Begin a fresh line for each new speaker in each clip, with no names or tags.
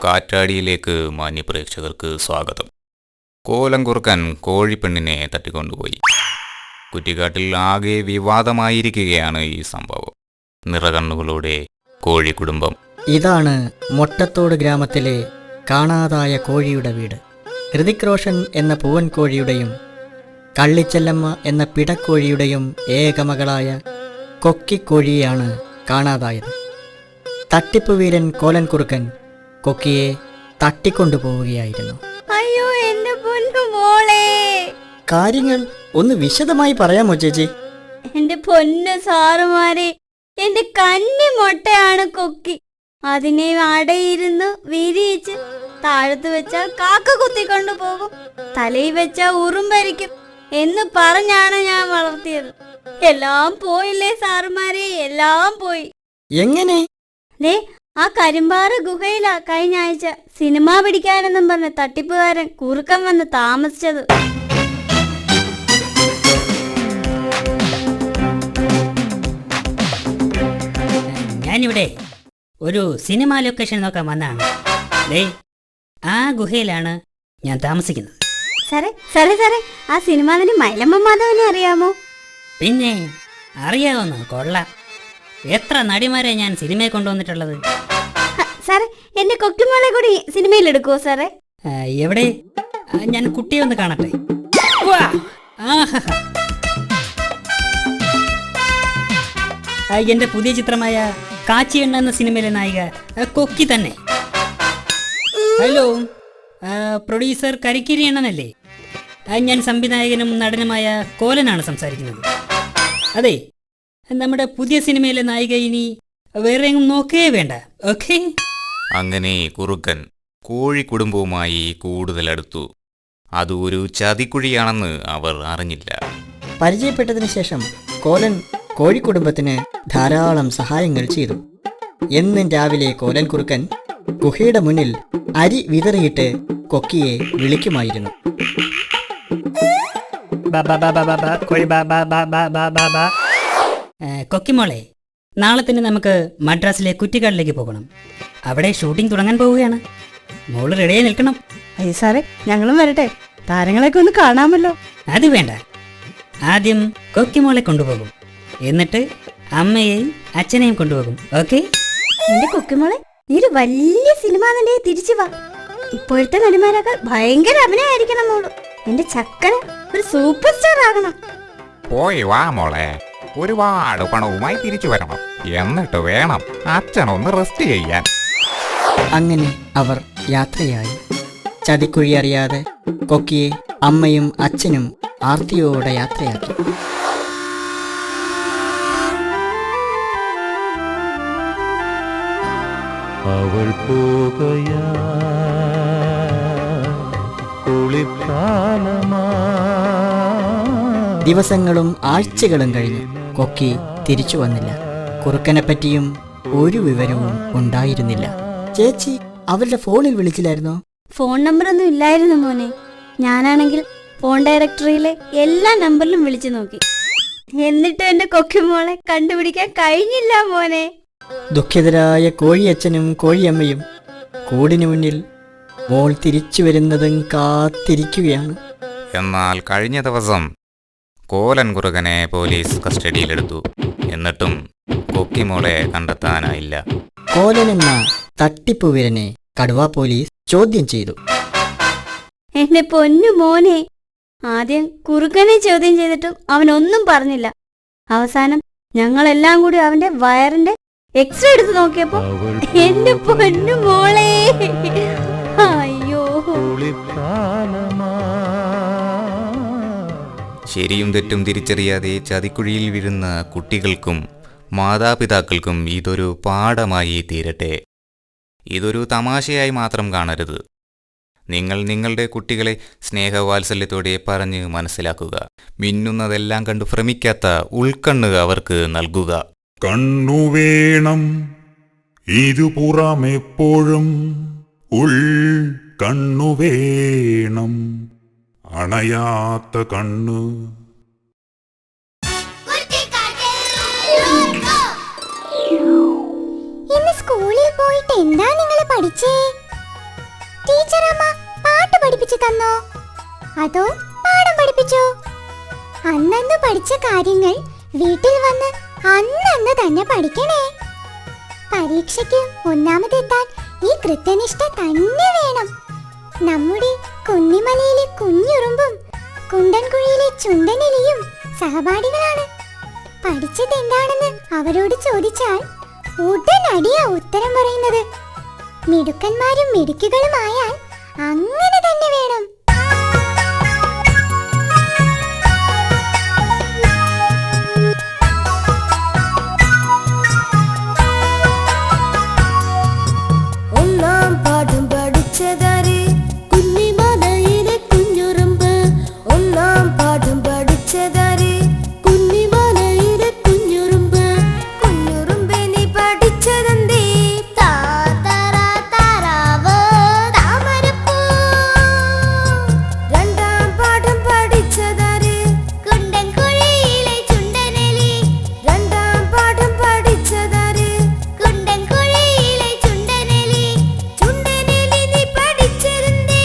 കാറ്റാടിയിലേക്ക് മാന്യ പ്രേക്ഷകർക്ക് സ്വാഗതം. കോലം കുറുക്കൻ കോഴിപ്പെണ്ണിനെ തട്ടിക്കൊണ്ടുപോയി. കുറ്റിക്കാട്ടിൽ ആകെ വിവാദമായിരിക്കുകയാണ് ഈ സംഭവം. നിറകണ്ണുകളോടെ കോഴിക്കുടുംബം.
ഇതാണ് മൊട്ടത്തോട് ഗ്രാമത്തിലെ കാണാതായ കോഴിയുടെ വീട്. ഹൃതിക് റോഷൻ എന്ന പൂവൻ കോഴിയുടെയും കള്ളിച്ചെല്ലമ്മ എന്ന പിടക്കോഴിയുടെയും ഏകമകളായ കൊക്കിക്കോഴിയെയാണ് കാണാതായത്. തട്ടിപ്പ് വീരൻ കോലൻ കുറുക്കൻ കൊക്കിയെ തട്ടിക്കൊണ്ടുപോവുകയായിരുന്നു.
അയ്യോ എന്റെ പൊന്നു മോളെ,
കാര്യങ്ങൾ ഒന്ന് വിശദമായി പറയാമോ ചേച്ചി?
എന്റെ പൊന്നു സാറുമാരെ, എന്റെ കന്നി മുട്ടയാണ് കൊക്കി. അതിനെ അടയിരുന്ന് വിരിയിച്ച് താഴത്ത് വെച്ചാൽ കാക്ക കുത്തിക്കൊണ്ടു പോകും, തലയിൽ വെച്ചാൽ ഉറുമ്പരിക്കും എന്ന് പറഞ്ഞാണ് ഞാൻ വളർത്തിയത്. എല്ലാം പോയില്ലേ സാറുമാരെ, എല്ലാം പോയി.
എങ്ങനെ?
ദേ ആ കരിമ്പാറ ഗുഹയിലാ കഴിഞ്ഞ ആഴ്ച സിനിമ പിടിക്കാനെന്നും പറഞ്ഞ തട്ടിപ്പുകാരൻ കുറുക്കൻ വന്ന് താമസിച്ചത്.
ഞാനിവിടെ ഒരു സിനിമ ലൊക്കേഷൻ നോക്കാൻ വന്നതാണ്. ദേ ആ ഗുഹയിലാണ് ഞാൻ താമസിക്കുന്നത്.
സാറേ സാറേ സാറേ, ആ സിനിമ നടി മൈലമ്മ മാധവനെ അറിയാമോ?
പിന്നെ അറിയാവുന്ന കൊള്ളാം. എത്ര നടിമാരെ ഞാൻ സിനിമയെ കൊണ്ടുവന്നിട്ടുള്ളത്.
സാറേ, എന്റെ കൊക്കിമോളെ കൂടി സിനിമയിൽ എടുക്കുവോ സാറേ?
എവിടെ? ഞാൻ കുട്ടിയെ ഒന്ന് കാണട്ടെ. വാ! ആഹാ! എന്റെ പുതിയ ചിത്രമായ കാച്ചി എണ്ണ എന്ന സിനിമയിലെ നായിക കൊക്കി തന്നെ. ഹലോ, പ്രൊഡ്യൂസർ കരിക്കിരി എണ്ണനല്ലേ? ഞാൻ സംവിധായകനും നടനുമായ കോലനാണ് സംസാരിക്കുന്നത്. അതെ, നമ്മുടെ പുതിയ സിനിമയിലെ നായിക ഇനി വേറെ എങ്ങും നോക്കേ വേണ്ട. ഓക്കെ.
അങ്ങനെ കുറുക്കൻ കോഴിക്കുടുംബവുമായി കൂടുതൽ അടുത്തു. അത് ഒരു ചതിക്കുഴിയാണെന്ന് അവർ അറിഞ്ഞില്ല.
പരിചയപ്പെട്ടതിന് ശേഷം കോലൻ കോഴിക്കുടുംബത്തിന് ധാരാളം സഹായങ്ങൾ ചെയ്തു. എന്നും രാവിലെ കോലൻ കുറുക്കൻ ഗുഹയുടെ മുന്നിൽ അരി വിതറിയിട്ട് കൊക്കിയെ വിളിക്കുമായിരുന്നു.
കൊക്കിമോളെ, നാളെ തന്നെ നമുക്ക് മദ്രാസിലെ കുറ്റിക്കാട്ടിലേക്ക് പോകണം. അവിടെ ഷൂട്ടിംഗ് തുടങ്ങാൻ പോവുകയാണ്. മോള് റെഡിയായി നിൽക്കണം.
അയ്യോ സാറേ, ഞങ്ങളും വരട്ടെ, താരങ്ങളെയൊക്കെ ഒന്ന് കാണാമല്ലോ.
അത് വേണ്ട, ആദ്യം കൊക്കിമോളെ കൊണ്ടുപോകും, എന്നിട്ട് അമ്മയെയും അച്ഛനെയും കൊണ്ടുപോകും. ഓക്കെ?
എന്റെ കൊക്കിമോളെ, നീ ഒരു വലിയ സിനിമ നടിയെ തിരിച്ചു വാ. ഇപ്പോഴത്തെ നടിമാരൊക്കെ ഭയങ്കര അഭിനയായിരിക്കണം മോള്. എന്റെ ചക്കന് ഒരു സൂപ്പർ സ്റ്റാർ ആകണം.
പോയി വാ മോളെ, ഒരുപാട് പണവുമായി തിരിച്ചു വരണം. എന്നിട്ട് വേണം അച്ഛനൊന്ന് റെസ്റ്റ് ചെയ്യാൻ.
അങ്ങനെ അവർ യാത്രയായി. ചതിക്കുഴി അറിയാതെ കൊക്കിയെ അമ്മയും അച്ഛനും ആർത്തിയോടെ യാത്രയാക്കി.
അവൾ പോകയാ
ദിവസങ്ങളും ആഴ്ചകളും കഴിഞ്ഞു. കൊക്കി തിരിച്ചു വന്നില്ല. കുറുക്കനെപ്പറ്റിയും ഒരു വിവരവും ഉണ്ടായിരുന്നില്ല. ചേച്ചി അവരുടെ ഫോണിൽ വിളിച്ചില്ലായിരുന്നോ?
ഫോൺ നമ്പറൊന്നും ഇല്ലായിരുന്നു മോനെ. ഞാനാണെങ്കിൽ ഫോൺ ഡയറക്ടറിയിലെ എല്ലാ നമ്പറിലും വിളിച്ചു നോക്കി. എന്നിട്ടും എന്റെ കൊക്കിമോളെ കണ്ടുപിടിക്കാൻ കഴിഞ്ഞില്ല മോനെ.
ദുഃഖിതരായ കോഴിയച്ഛനും കോഴിയമ്മയും കൂടിനു മുന്നിൽ മോൾ തിരിച്ചു വരുന്നതും കാത്തിരിക്കുകയാണ്.
എന്നാൽ കഴിഞ്ഞ ദിവസം കോലൻ കുറുക്കനെ പോലീസ് കസ്റ്റഡിയിലെടുത്തു. എന്നിട്ടും കൊക്കിമോളെ കണ്ടെത്താനായില്ല.
കോലൻ എന്ന തട്ടിപ്പ് വീരനെ കടുവ പോലീസ് ചോദ്യം ചെയ്തു.
എന്റെ പൊന്നു മോനെ, ആദ്യം കുറുക്കനെ ചോദ്യം ചെയ്തിട്ടും അവനൊന്നും പറഞ്ഞില്ല. അവസാനം ഞങ്ങളെല്ലാം കൂടി അവന്റെ വയറിന്റെ എക്സ്റേ എടുത്ത് നോക്കിയപ്പോ എന്റെ പൊന്നു മോളെ, അയ്യോ.
ശരിയും തെറ്റും തിരിച്ചറിയാതെ ചതിക്കുഴിയിൽ വീഴുന്ന കുട്ടികൾക്കും മാതാപിതാക്കൾക്കും ഇതൊരു പാഠമായി തീരട്ടെ. ഇതൊരു തമാശയായി മാത്രം കാണരുത്. നിങ്ങൾ നിങ്ങളുടെ കുട്ടികളെ സ്നേഹവാത്സല്യത്തോടെ പറഞ്ഞ് മനസ്സിലാക്കുക. മിന്നുന്നതെല്ലാം കണ്ടു ഭ്രമിക്കാത്ത ഉൾക്കണ്ണ് അവർക്ക് നൽകുക.
കണ്ണു വേണം ഇരുപുറമെപ്പോഴും, ഉൾ കണ്ണു വേണം, അണയാത്ത കണ്ണു.
ഇന്ന് സ്കൂളിൽ പോയിട്ട് എന്താ നിങ്ങൾ പഠിച്ചേ?
ടീച്ചറമ്മ പാട്ട് പഠിപ്പിച്ചു തന്നോ അതോ പാഠം പഠിപ്പിച്ചോ? അന്നന്ന് പഠിച്ച കാര്യങ്ങൾ വീട്ടിൽ വന്ന് അന്നന്ന് തന്നെ പഠിക്കണേ. പരീക്ഷയ്ക്ക് ഒന്നാമതെത്താൻ ഈ കൃത്യനിഷ്ഠ തന്നെ വേണം. നമ്മുടെ കുന്നിമലയിലെ കുഞ്ഞുറുമ്പും കുണ്ടൻകുഴിയിലെ ചുണ്ടനെലിയും സഹപാഠികളാണ്. പഠിച്ചത് എന്താണെന്ന് അവരോട് ചോദിച്ചാൽ ഉടനടിയാ ഉത്തരം പറയുന്നത്. മിടുക്കന്മാരും മിടുക്കുകളുമായാൽ അങ്ങനെ തന്നെ വേണം.
ഒന്നാം പാഠം പഠിച്ചതാര്? കുന്നിമലയിലെ കുഞ്ഞുറുമ്പ്. ഒന്നാം പാഠം പഠിച്ചതാര്? കുന്നിമലയിലെ കുഞ്ഞുറുമ്പ്. കുഞ്ഞുറുമ്പേ നീ പഠിച്ചതെന്തേ? താറാവ് താമരപ്പൂ. രണ്ടാം പാഠം പഠിച്ചതാര്? കുണ്ടൻകുഴിയിലെ ചുണ്ടനെലി. രണ്ടാം പാഠം പഠിച്ചതാര്? കുണ്ടൻകുഴിയിലെ ചുണ്ടനെലി. ചുണ്ടനെലി നീ പഠിച്ചതെന്തേ?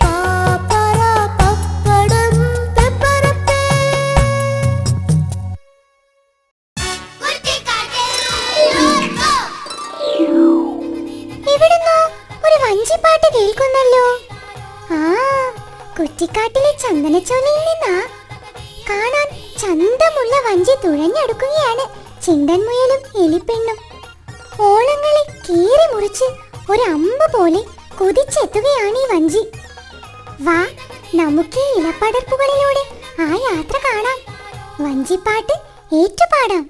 പാപ്പട പപ്പടം പെപ്പറപ്പേ.
എവിടുന്നോ ഒരു വഞ്ചിപ്പാട്ട് കേൾക്കുന്നല്ലോ. ആ, കുറ്റിക്കാട്ടിലെ ചന്ദനച്ചോലയിൽ നിന്നാ. കാണാൻ ചന്തമുള്ള വഞ്ചി തുഴഞ്ഞെടുക്കുകയാണ് ചിണ്ടൻമുയലും എലിപ്പെണ്ണും. ഓളങ്ങളെ കീറി മുറിച്ച് ഒരു അമ്പ് പോലെ കുതിച്ചെത്തുകയാണ് ഈ വഞ്ചി. വാ, നമുക്ക് ഈ ഇലപ്പടർപ്പുകളിലൂടെ ആ യാത്ര കാണാം. വഞ്ചിപ്പാട്ട് ഏറ്റുപാടാം.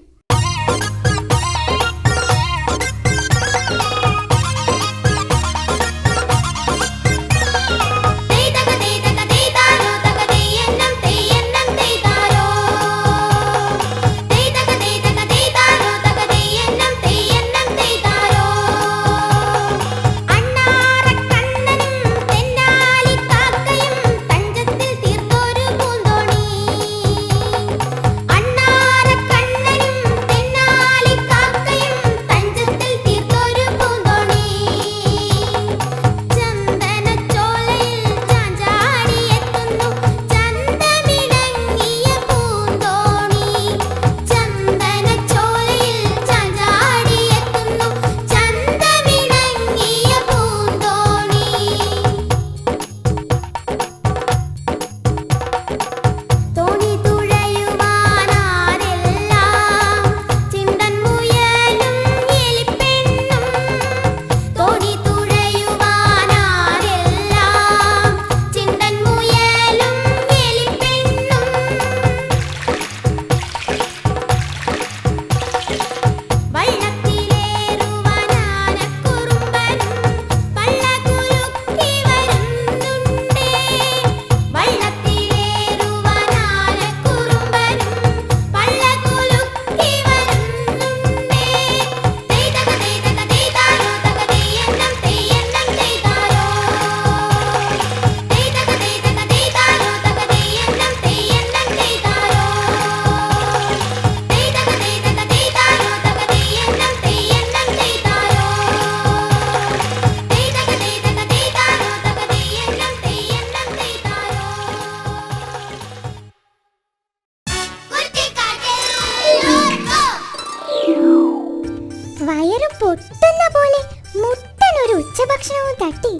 വയറ് പൊട്ടുന്ന പോലെ മുട്ടനൊരു ഉച്ചഭക്ഷണവും തട്ടി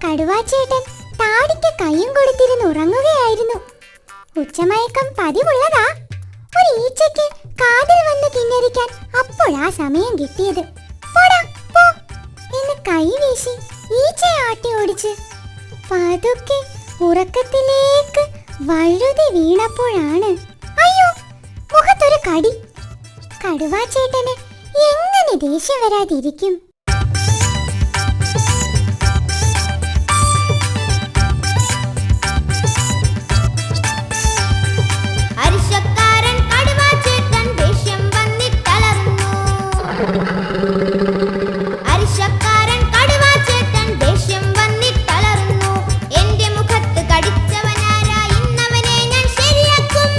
കടുവാച്ചേട്ടൻ താടിക്ക് കയ്യും കൊടുത്തിരുന്ന് ഉറങ്ങുകയായിരുന്നു. ഉച്ചമയക്കം പതിവുള്ളതാ. ഒരു ഈച്ചയ്ക്ക് കാതിൽ വന്ന് കിന്നരിക്കാൻ അപ്പോഴാ സമയം കിട്ടിയത്. പോടാ പോ എന്ന് കൈ വീശി ഈച്ചയെ ആട്ടി ഓടിച്ച് പതുക്കെ ഉറക്കത്തിലേക്ക് വഴുതി വീണപ്പോഴാണ് അയ്യോ മുഖത്തൊരു കടി. കടുവാച്ചേട്ടന് എങ്ങനെ ദേഷ്യം വരാതിരിക്കും?
അരിശക്കാരൻ കടുവാച്ചേട്ടൻ ദേഷ്യം വന്നിട്ടലറുന്നു. അരിശക്കാരൻ കടുവാച്ചേട്ടൻ ദേഷ്യം വന്നിട്ടലറുന്നു. എന്റെ മുഖത്ത് കടിച്ചവനാരാ, ഇന്നവനെ ഞാൻ ശരിയാക്കും.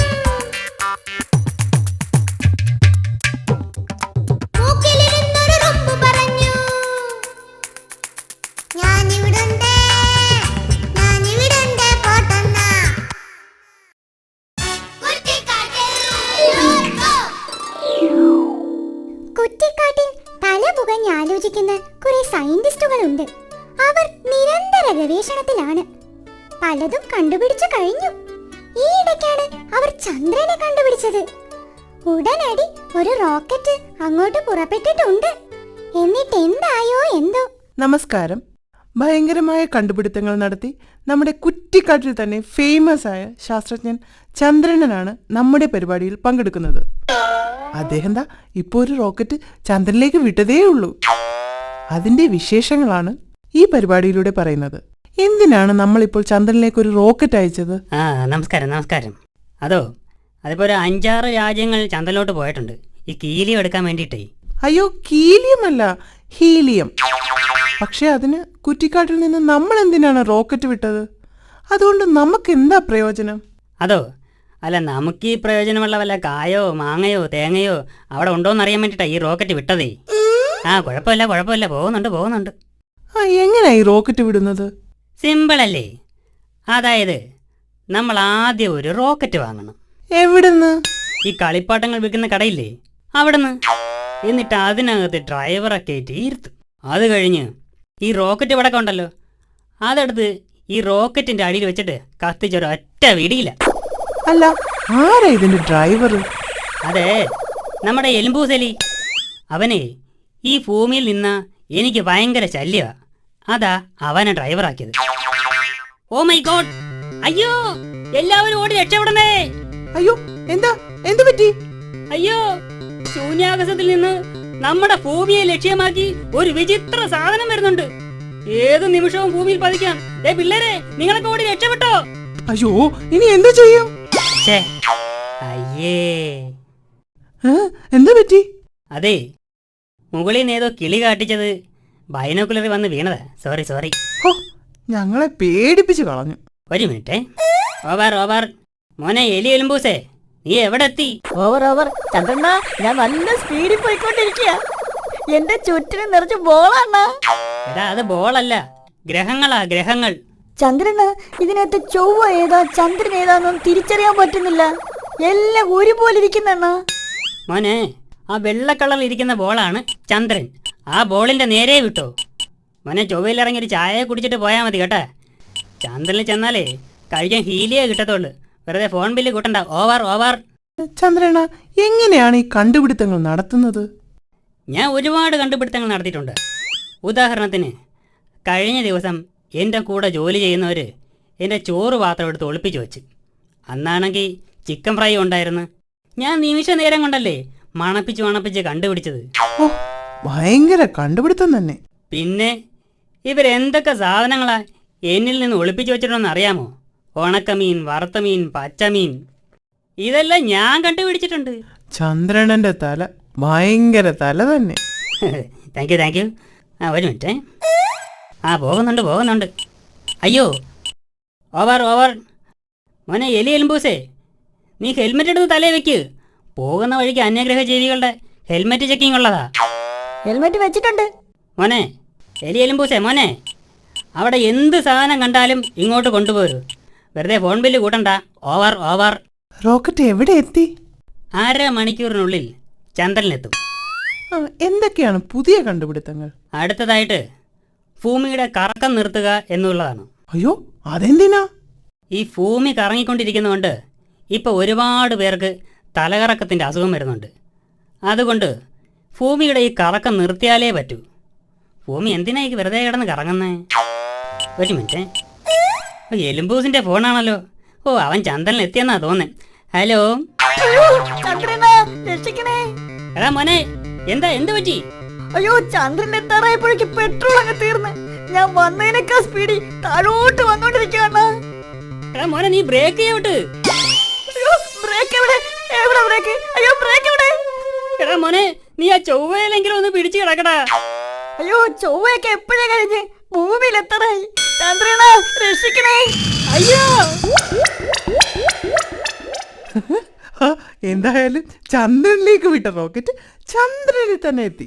മൂക്കിലിരുന്നൊരു റുമ്പ് പറഞ്ഞു,
ഗവേഷണത്തിലാണ്. പലതും കണ്ടുപിടിച്ചു കഴിഞ്ഞു. ഈയിടയ്ക്കാണ് അവർ ചന്ദ്രനെ കണ്ടുപിടിച്ചത്. ഉടനടി ഒരു റോക്കറ്റ് അങ്ങോട്ട് പുറപ്പെട്ടിട്ടുണ്ട്. എന്നിട്ട് എന്തായോ എന്തോ.
നമസ്കാരം. ഭയങ്കരമായ കണ്ടുപിടുത്തങ്ങൾ നടത്തി നമ്മുടെ കുറ്റിക്കാട്ടിൽ തന്നെ ഫേമസ് ആയ ശാസ്ത്രജ്ഞൻ ചന്ദ്രനാണ് നമ്മുടെ പരിപാടിയിൽ പങ്കെടുക്കുന്നത്. അദ്ദേഹം ഇപ്പോൾ ഒരു റോക്കറ്റ് ചന്ദ്രനിലേക്ക് വിട്ടതേ ഉള്ളൂ. അതിന്റെ വിശേഷങ്ങളാണ് ഈ പരിപാടിയിലൂടെ പറയുന്നത്. എന്തിനാണ് നമ്മളിപ്പോൾ ചന്ദ്രനിലേക്ക് ഒരു റോക്കറ്റ് അയച്ചത്?
നമസ്കാരം. അതിപ്പോ ഒരു 5-6 രാജ്യങ്ങൾ ചന്ദ്രനിലോട്ട് പോയിട്ടുണ്ട് ഈ ഹീലിയം എടുക്കാൻ വേണ്ടിയിട്ടേ.
അയ്യോ, ഹീലിയം അല്ല, ഹീലിയം. പക്ഷെ അതിന് കുറ്റിക്കാട്ടിൽ നിന്ന് നമ്മൾ എന്തിനാണ് റോക്കറ്റ് വിട്ടത്? അതുകൊണ്ട് നമുക്ക് എന്താ പ്രയോജനം?
അല്ല, നമുക്ക് ഈ പ്രയോജനമുള്ള വല്ല കായോ മാങ്ങയോ തേങ്ങയോ അവിടെ ഉണ്ടോയെന്നറിയാൻ വേണ്ടിയിട്ടാണ് ഈ റോക്കറ്റ് വിട്ടതേ. കുഴപ്പമില്ല, പോകുന്നുണ്ട്.
എങ്ങനെയാ ഈ റോക്കറ്റ് വിടുന്നത്?
സിമ്പിളല്ലേ. അതായത് നമ്മൾ ആദ്യം ഒരു റോക്കറ്റ് വാങ്ങണം.
എവിടുന്ന്?
ഈ കളിപ്പാട്ടങ്ങൾ വിൽക്കുന്ന കടയില്ലേ, അവിടുന്ന്. എന്നിട്ട് അതിനകത്ത് ഡ്രൈവറെ കയറ്റി ഇരുത്തും. അത് കഴിഞ്ഞ് ഈ റോക്കറ്റ് ഇവിടെ ഉണ്ടല്ലോ, അതെടുത്ത് ഈ റോക്കറ്റിന്റെ അടിയിൽ വെച്ചിട്ട് കത്തിച്ചൊരു ഒറ്റ വിടിയില്ല.
അല്ല, ആരാ ഇതിന്റെ ഡ്രൈവർ?
അതെ, നമ്മുടെ എലുമ്പൂസലി. അവനെ ഈ ഭൂമിയിൽ നിന്ന് എനിക്ക് ഭയങ്കര ശല്യമാ. അതാ അവനെ ഡ്രൈവറാക്കിയത്. Oh my God! അയ്യോ, എല്ലാവരും ഓടി രക്ഷപ്പെടണേ!
അയ്യോ, എന്ത് പറ്റി?
അയ്യോ, ശൂന്യാകാശത്തിൽ നിന്ന് നമ്മുടെ ഭൂമിയെ ലക്ഷ്യമാക്കി ഒരു വിചിത്ര സാധനം വരുന്നുണ്ട്. ഏത് നിമിഷവും ഭൂമിയിൽ പതിക്കാം. പിള്ളേരെ, നിങ്ങളൊക്കെ ഓടി രക്ഷപ്പെട്ടോ?
അയ്യോ, ഇനി എന്ത് ചെയ്യും?
അയ്യേ,
എന്താ പറ്റി?
അതെ, മുകളിൽ നിന്ന് ഏതോ കിളി കാട്ടിച്ചത് ബൈനോക്കുലറി വന്ന് വീണതാ. സോറി.
ഞങ്ങളെ പേടിപ്പിച്ചു കളഞ്ഞു.
ഒരു മിനിറ്റ്. ഓവർ. മോനെ എലി എലുമ്പൂസേ, നീ എവിടെ എത്തി?
ഓവർ ചന്ദ്രണ്ണ, ഞാൻ നല്ല സ്പീഡിൽ പോയിക്കൊണ്ടിരിക്കുക. എന്റെ ചുറ്റിനും നിറച്ച് ബോളാണ്.
എടാ, അത് ബോളല്ല, ഗ്രഹങ്ങൾ.
ചന്ദ്രന് ഇതിനകത്ത് ചൊവ്വ ഏതാ ചന്ദ്രൻ ഏതാന്നൊന്നും തിരിച്ചറിയാൻ പറ്റുന്നില്ല. എല്ലാം ഒരുപോലെ ഇരിക്കുന്ന.
മോനെ, ആ വെള്ള കളറിൽ ഇരിക്കുന്ന ബോളാണ് ചന്ദ്രൻ. ആ ബോളിന്റെ നേരെ വിട്ടോ. മോനെ, ചൊവ്വയിലിറങ്ങി ഒരു ചായ കുടിച്ചിട്ട് പോയാൽ മതി കേട്ടാ. ചന്ദ്രനിൽ ചെന്നാലേ കഴിക്കാൻ ഹീലിയേ കിട്ടത്തുള്ളൂ. വെറുതെ ഫോൺ ബില്ല് കൂട്ടണ്ട. ഓവർ.
ചന്ദ്രന, എങ്ങനെയാണ് ഈ കണ്ടുപിടുത്തങ്ങൾ നടത്തുന്നത്?
ഞാൻ ഒരുപാട് കണ്ടുപിടുത്തങ്ങൾ നടത്തിയിട്ടുണ്ട്. ഉദാഹരണത്തിന്, കഴിഞ്ഞ ദിവസം എൻ്റെ കൂടെ ജോലി ചെയ്യുന്നവർ എൻ്റെ ചോറ് പാത്രം എടുത്ത് ഒളിപ്പിച്ചു വെച്ച്. അന്നാണെങ്കിൽ ചിക്കൻ ഫ്രൈ ഉണ്ടായിരുന്നു. ഞാൻ നിമിഷ നേരം കൊണ്ടല്ലേ മണപ്പിച്ച് കണ്ടുപിടിച്ചത്.
ഭയങ്കര കണ്ടുപിടുത്തം തന്നെ.
പിന്നെ ഇവരെന്തൊക്കെ സാധനങ്ങളാ എന്നിൽ നിന്ന് ഒളിപ്പിച്ചു വെച്ചിട്ടുണ്ടെന്ന് അറിയാമോ? ഉണക്കമീൻ, വറുത്തമീൻ, പച്ചമീൻ, ഇതെല്ലാം ഞാൻ കണ്ടുപിടിച്ചിട്ടുണ്ട്.
ചന്ദ്രനന്റെ തല ഭയങ്കര തല തന്നെ.
Thank you. ഒരു മിനിറ്റ്. പോകുന്നുണ്ട്. അയ്യോ, ഓവർ. മോനെ എലി എലുമ്പൂസേ, നീ ഹെൽമെറ്റ് എടുത്ത് തലേ വെക്ക്. പോകുന്ന വഴിക്ക് അന്യഗ്രഹ ജീവികളുടെ ഹെൽമെറ്റ് ചെക്കിംഗ് ഉള്ളതാ.
ഹെൽമെറ്റ് വെച്ചിട്ടുണ്ട്.
മോനെ എലി എലുമ്പൂസേ, മോനെ, അവിടെ എന്ത് സാധനം കണ്ടാലും ഇങ്ങോട്ട് കൊണ്ടുപോരൂ. വെറുതെ ഫോൺ ബില്ല് കൂട്ടണ്ട. ഓവർ.
റോക്കറ്റ് എവിടെ എത്തി?
1/2 മണിക്കൂറിനുള്ളിൽ ചന്ദ്രനിലെത്തും.
എന്തൊക്കെയാണ് പുതിയ കണ്ടുപിടുത്തങ്ങൾ?
അടുത്തതായിട്ട് ഭൂമിയുടെ കറക്കം നിർത്തുക എന്നുള്ളതാണ്.
അയ്യോ, അതെന്തിനാ?
ഈ ഭൂമി കറങ്ങിക്കൊണ്ടിരിക്കുന്നതുകൊണ്ട് ഇപ്പോൾ ഒരുപാട് പേർക്ക് തലകറക്കത്തിൻ്റെ അസുഖം വരുന്നുണ്ട്. അതുകൊണ്ട് ഭൂമിയുടെ ഈ കറക്കം നിർത്തിയാലേ പറ്റൂ. ഭൂമി എന്തിനാ ഈ വെറുതെ കിടന്ന് കറങ്ങുന്നേ? ഒരു മിനിറ്റ്. എലുമ്പൂസിൻ്റെ ഫോണാണല്ലോ. അവൻ ചന്ദ്രനിൽ എത്തിയെന്നാ തോന്നേ. ഹലോ എടാ മോനെ, എന്ത് പറ്റി?
അയ്യോ, ചന്ദ്രൻ എത്താറായപ്പോഴേക്ക് പെട്രോൾ അങ്ങ് തീർന്ന്. ഞാൻ വന്നതിനേക്കാൾ സ്പീഡിൽ താഴോട്ട് വന്നോണ്ടിരിക്കുകയാണ്.
എടാ മോനെ, നീ ബ്രേക്ക് ചെയ്യോട്ട്. എടാ മോനെ, നീ ആ ചൊവ്വയിലെങ്കിലും ഒന്ന് പിടിച്ചു കിടക്കടാ.
അയ്യോ, ചൊവ്വയൊക്കെ എപ്പോഴേ കഴിഞ്ഞ് ഭൂമിയിൽ എത്തറായി. ചന്ദ്രന, രക്ഷിക്കണേ. അയ്യോ,
എന്തായാലും ചന്ദ്രനിലേക്ക് വിട്ട റോക്കറ്റ് ചന്ദ്രനിൽ തന്നെ എത്തി.